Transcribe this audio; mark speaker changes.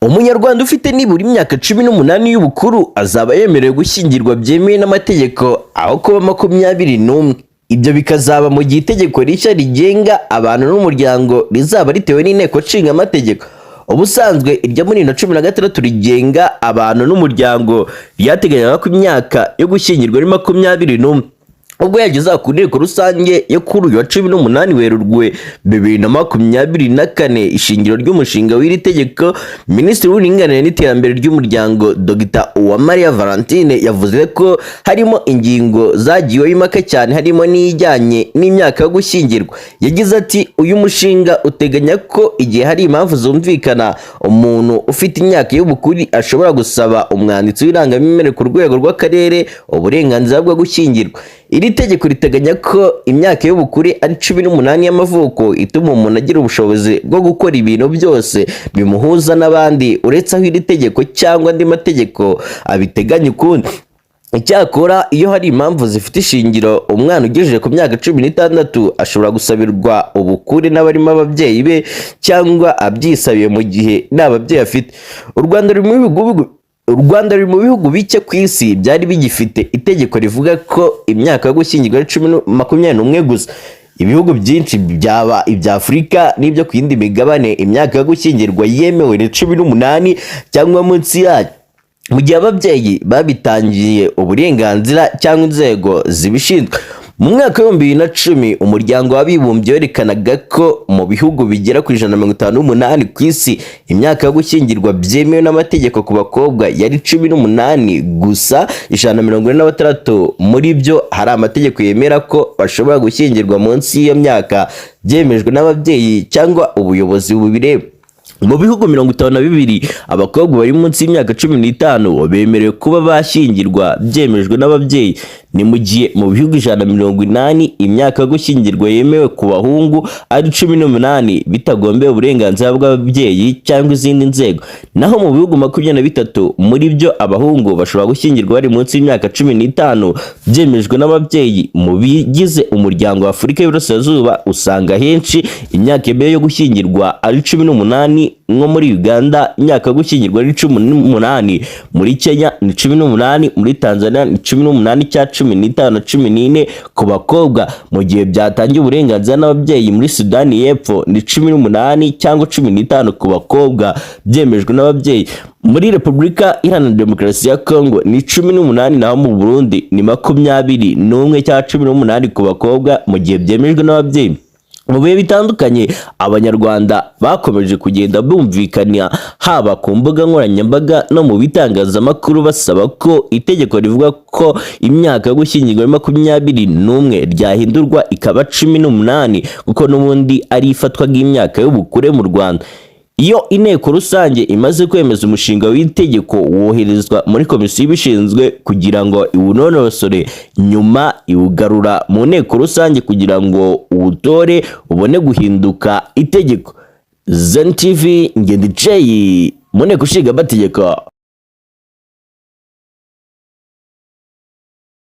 Speaker 1: Umunyarwanda ufite nibura imyaka 18 y'ubukuru azaba yemerewe gushyingirwa byemewe n'amategeko aho kuba 21. Ibyo bikazaba mu gihe itegeko rishya rigenga abantu n'umuryango rizaba ritewe n'inteko nshinga amategeko. Ubusanzwe iryo muri 2016 rigenga abantu n'umuryango ryateganyaga ko imyaka yo gushyingirwa ari 21. ubwo yageze ku nteko rusange yo kuri uyu wa 18 Werurwe 2024 ishingiro ry'umushinga w'iri tegeko, Minisitiri w'Uburinganire n'Iterambere ry'Umuryango Dr Uwamariya Valentine yavuze ko harimo ingingo zagiyeho impaka cyane, harimo n'ijyanye n'imyaka yo gushyingirwa. Yagize ati uyu mushinga uteganya ko igihe hari impamvu zumvikana umuntu ufite imyaka y'ubukuru ashobora gusaba umwanditsi w'irangamimerere ku rwego rw'akarere uburenganzira bwo gushyingirwa. Iri tegeko riteganya ko imyaka y'ubukuru ari 18 y'amavuko ituma umuntu agira ubushobozi bwo gukora ibintu byose bimuhuza n'abandi, uretse aho iri tegeko cyangwa andi mategeko abiteganya ukundi. Icyakora iyo hari impamvu zifite ishingiro, umwana ugejeje ku myaka 16 ashobora gusabirwa ubukure n'abarimo ababyeyi be cyangwa abyisabiye mu gihe nta babyeyi afite. U Rwanda ruri mu bihugu bike ku isi byari bigifite itegeko rivuga ko imyaka yo gushyingirwa ari 21 gusa. Ibihugu byinshi byaba ibya Afurika n'ibyo ku yindi migabane imyaka yo gushyingirwa yemewe ni 18 cyangwa munsi yayo, mu gihe ababyeyi babitangiye uburenganzira cyangwa inzego zibishinzwe. Mu mwaka wa 2010 umuryango w'abibumbye werekanaga ko mu bihugu bigera ku 158 ku isi imyaka yo gushyingirwa byemewe n'amategeko ku bakobwa yari 18 gusa. 146 muri byo hari amategeko yemera ko bashobora gushyingirwa munsi y'iyo myaka byemejwe n'ababyeyi cyangwa ubuyobozi bubireba. Mu bihugu 52 abakobwa bari munsi y'imyaka 15 bemerewe kuba bashyingirwa byemejwe n'ababyeyi, ni mu gihe mu bihugu 180 imyaka yo gushyingirwa yemewe ku bahungu ari 18 bitagombeye uburenganzira bw'ababyeyi cyangwa izindi nzego. Naho mu bihugu 23 muri byo abahungu bashobora gushyingirwa bari munsi y'imyaka 15 byemejwe n'ababyeyi. Mu bigize umuryango wa Afurika y'Iburasirazuba usanga henshi imyaka yemewe yo gushyingirwa ari 18, nko muri Uganda imyaka yo gushyingirwa ari 18, muri Kenya ni 18, muri Tanzania ni 18 cya 15 na 14 ku bakobwa, mu gihe byatangiye uburenganzira n'ababyeyi muri Sudani y'Epfo ni 18 cyangwa 15 ku bakobwa byemejwe n'ababyeyi. Muri Repubulika Iharanira Demokarasi ya Kongo ni 18, naho mu Burundi ni 21 cya 18 ku bakobwa mu gihe byemejwe n'ababyeyi. Mu bihe bitandukanye abanyarwanda bakomeje kugenda bumvikana haba ku mbuga nkoranyambaga no mu bitangazamakuru basaba ko itegeko rivuga ko imyaka yo gushyingirwa ari 21 ryahindurwa ikaba 18 kuko n'ubundi ari ifatwa nk'imyaka y'ubukure mu Rwanda. Iyo inteko rusange imaze kwemeza umushinga w'itegeko woherezwa muri komisiyo ibishinzwe kugira ngo iwunonosore, nyuma iwugarura mu nteko rusange kugira ngo uwutore ubone guhinduka itegeko. Zen TV Ngendiceye mu nteko ishinga amategeko.